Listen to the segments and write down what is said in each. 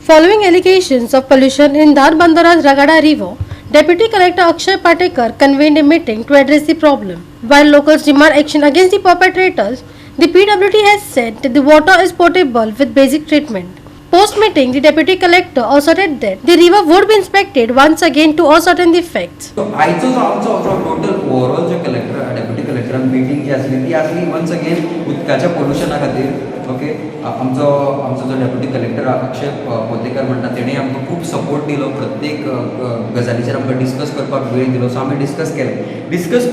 Following allegations of pollution in Dharbandara's Ragada River, Deputy Collector Akshay Patekar convened a meeting to address the problem. While locals demand action against the perpetrators, the PWD has said that the water is potable with basic treatment. Post-meeting, the Deputy Collector asserted that the river would be inspected once again to ascertain the facts. So आयचो जो आमचो total overall जो collector deputy collector meeting जी आसली ती आसली once again उदकाच्या पोल्युशना खातीर. Okay, आमचो जो डेप्युटी कलेक्टर अक्षय पोतेकर म्हणटा तेणें आमकां खूब सपोर्ट दिलो, प्रत्येक गजालीचेर आमकां डिस्कस करपाक वेळ दिलो. सो आमी डिस्कस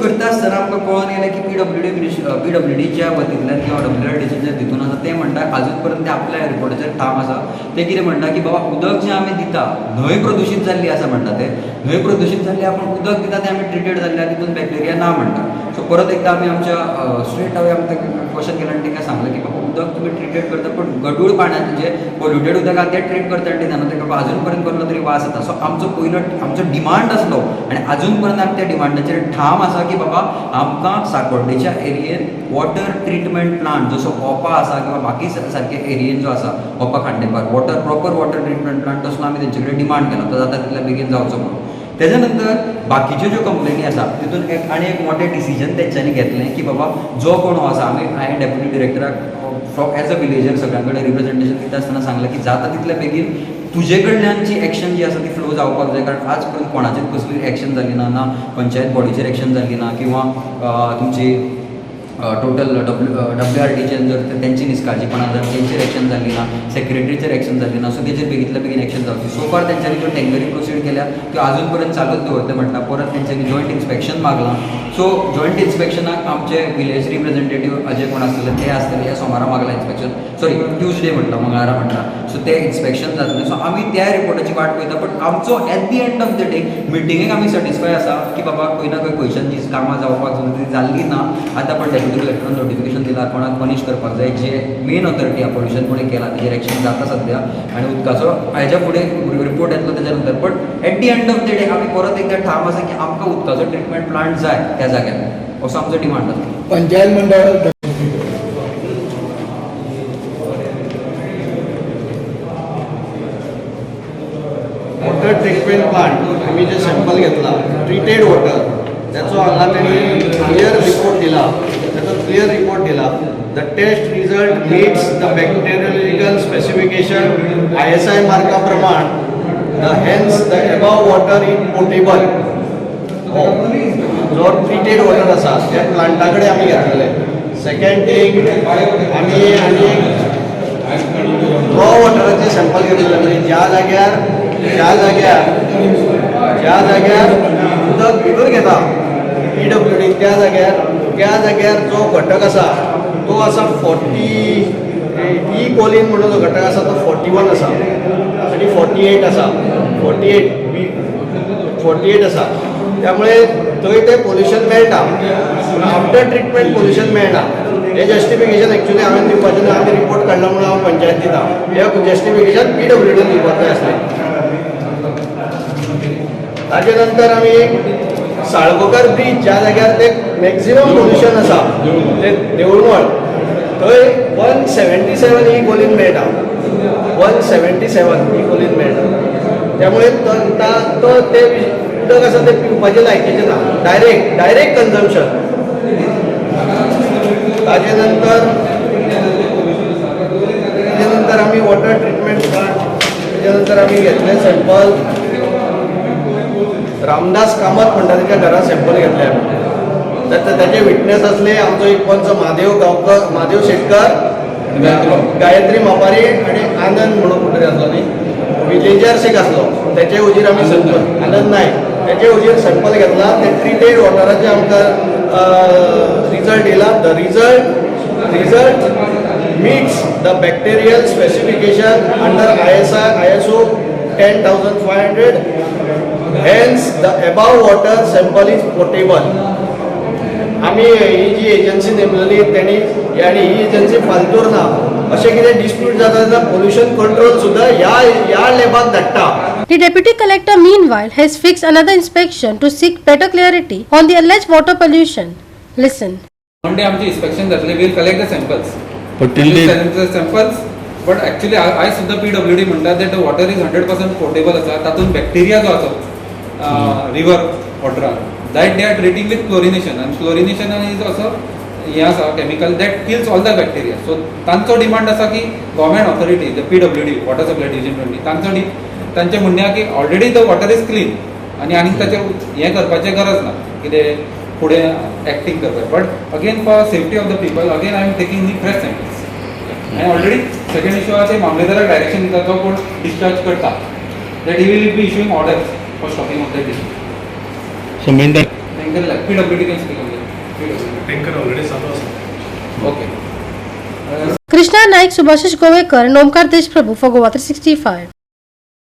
करता आसतना आमकां कळोन येलें की PWDच्या वतींतल्यान किंवा WRDच्या तितून आसा ते म्हणटा अजून पर्यंत आपल्या रिपोर्टाचेर ठाम आसा. ते कितें म्हणटा की बाबा उदक जें आमी दिता न्हंय प्रदूशीत जाल्ली आसा म्हणटा ते न्हंय प्रदूशीत जाल्ली आपण उदक दिता तें आमी ट्रिटेड जाल्ल्या तितून बॅक्टेरिया ना म्हणटा. सो परत एकदा आमी आमच्या स्ट्रेट अवे आमी क्वेश्चन केला आनी तांकां सांगलें की बाबा उदक तुमी ट्रिटेड करता पण गढूळ पाण्यात जे पोल्युटेड उदक आसा तें ट्रीट करता आनी तेन्ना ताका अजून पर्यंत कसलो तरी वास येता. सो आमचो डिमांड आसलो आनी अजून पर्यंत आमी त्या डिमांडाचेर ठाम आसा की बाबा आमकां साकोड्डेच्या एरियेन वॉटर ट्रिटमेंट प्लांट जसो ओपा आसा किंवा बाकी सारके एरियेन जो आसा ओपा Khandepar proper water treatment plant तसलो आमी तेंचे कडेन डिमांड केला. तो जाता तितल्या बेगीन जावचो म्हणून. तेज्या नंतर बाकीच्यो ज्यो कंप्लेनी आसा तितून एक मोठें डिसिजन तेंच्यांनी घेतलें की बाबा जो कोण हो आसा हांवें डेप्युटी डिरेक्टराक एज अ विलेजर सगळ्यां कडेन रिप्रेझेंटेशन दिता आसतना सांगलें की जाता तितल्या बेगीन तुजे कडल्यानची एक्शन जी आसा ती फ्लो जावपाक जाय. कारण आज पर्यंत कोणाचेर कसली एक्शन जाली ना पंचायत बॉडीचेर एक्शन जाली ना किंवा तुमची टोटल WRDचेर जर तेंची निश्काळजीपणा जर तेंचेर एक्शन जाली ना, सेक्रेटरीचेर एक्शन जाली ना, सो तेचेर बेगींतल्या बेगीन एक्शन जावची. सो फार तेंच्यांनी ज्यो टेंडरी प्रोसीड केल्या त्यो अजून पर्यंत चालूच दवरता म्हणटा. परत तेंच्यांनी जॉयंट इन्स्पेक्शन मागलां. सो जॉयंट इन्स्पेक्शनाक आमचे विलेज रिप्रेझेंटेटीव अजे कोण आसतले ते आसतले. ह्या सोमारा मागला इन्स्पेक्शन, सॉरी ट्यूजडे म्हटला, मंगळारा म्हटला. सो ते इन्स्पेक्शन जातलें. सो आमी त्या रिपोर्टाची वाट पळयता. बट आमचो at the end of the day मिटिंगेक आमी सॅटिस्फाय आसा की बाबा खंय ना खंय खंयच्यान जी कामां जावपाक ती जाल्ली ना. आतां पण डेप्युटी कलेक्टरान नोटिफिकेशन दिला कोणाक पनीश करपाक जाय. जे मेन ऑथॉरिटी पोल्युशन कोणी केला तेजेर एक्शन जाता सध्या आनी उदकाचो हेच्या फुडें रिपोर्ट येतलो तेच्या नंतर. But at the end of the day आमी परत एकदा ठाम आसा की आमकां उदकाचो ट्रिटमेंट प्लांट जाय त्या जाग्यार असो आमचो डिमांड आसा. पंचायत मंडळ वॉटर ट्रीटमेंट प्लांट आम्ही जे सॅम्पल घेतला ट्रीटेड वॉटर त्याचो हांगा तेणी क्लियर रिपोर्ट दिला. त्याचो क्लियर रिपोर्ट दिला the test result meets the bacteriological specification ISI मार्का प्रमाण hence the above water in potable. जो ट्रीटेड वॉटर आसा त्या प्लांटा कडेन आमी घेतलेले. सेकंड थिंग आमी आनी रॉ वॉटराचे सॅम्पल घेतलेले. म्हणजे ज्या जाग्यार उदक भितर घेता PWD त्या जाग्यार जो घटक आसा तो आसा 40 ई कोलीन म्हणून जो घटक आसा तो 41 आसा आनी 48 आसा 48 आसा. त्यामुळे थंय ते पोल्युशन मेळटा. आफ्टर ट्रिटमेंट पोल्युशन मेळना. हे जस्टिफिकेशन एक्चुअली हांवें दिवपाचें ना. हांवें रिपोर्ट काडला म्हणून हांव पंचायत दिता. हे जस्टिफिकेशन PWDन दिवपाक जाय आसलें. ताचे नंतर आमी साळगोकार ब्रीज ज्या जाग्यार ते मॅक्झिमम पोल्युशन आसा ते देवळवळ थंय 177 ई कोलीन मेळटा. 177 ई कोलीन मेळटा. त्यामुळे तो ते उदक आसा ते पिवपाचे लायकीचें ना. Direct consumption. ताजे नंतर आमी वॉटर ट्रिटमेंट प्लांट ताजे नंतर आमी घेतले सॅम्पल. रामदास कामत म्हणटा तेच्या घरा सॅम्पल घेतले आमी. त्याचे विटनेस असले आमचो एक पंच महादेव शेटकर, गायत्री मापारी आणि आनंद म्हणून कुठे आसलो न्ही विलेजर्स एक आसलो. त्याचे हुजीर आमी सॅम्पल आनंद नायक त्याचे हुजीर सॅम्पल घेतला. ते ट्रिटेड वॉटराचे आमकां रिजल्ट येयला. The result meets the bacterial specification under ISO 10500. Hence the above water sample is potable. आमी ही जी एजन्सी नेमलेली तेणी आनी ही एजन्सी फालतूर ना. अशें कितें डिस्प्यूट जाता तेन्ना पोल्युशन कंट्रोल सुद्दां ह्या लॅबाक धाडटा. The Deputy Collector meanwhile has fixed another inspection to seek better clarity on the alleged water pollution. Listen. One day आमचे inspection जातले. We'll collect the samples. But till the samples but actually I सुद्धा PWD म्हणतात that the water is 100% portable आसा, तातूंत bacteria जो आसा river वॉटरान that they are treating with chlorination, आनी क्लोरिनेशनान इज असो हें आसा chemical that kills all the bacteria. So तांचो डिमांड आसा की government authority the PWD water supply division तांचें म्हणणें आसा की already the water is clean आनी ताचेर हें करपाचें गरज ना कितें फुडें एक्टींग करपाक. But again for safety of the people again I am taking the fresh samples. आनी ऑलरेडी सेकंड इश्यू आसा ते मामलेदाराक डायरेक्शन दिता जो कोण डिस्चार्ज करता that he will be issuing orders for stopping of that discharge. So mean that tanker PWD can speak on tanker already चालू आसा. Okay. Krishna Naik, Subhashish Govekar, and Omkar Deshprabhu for Goa 365.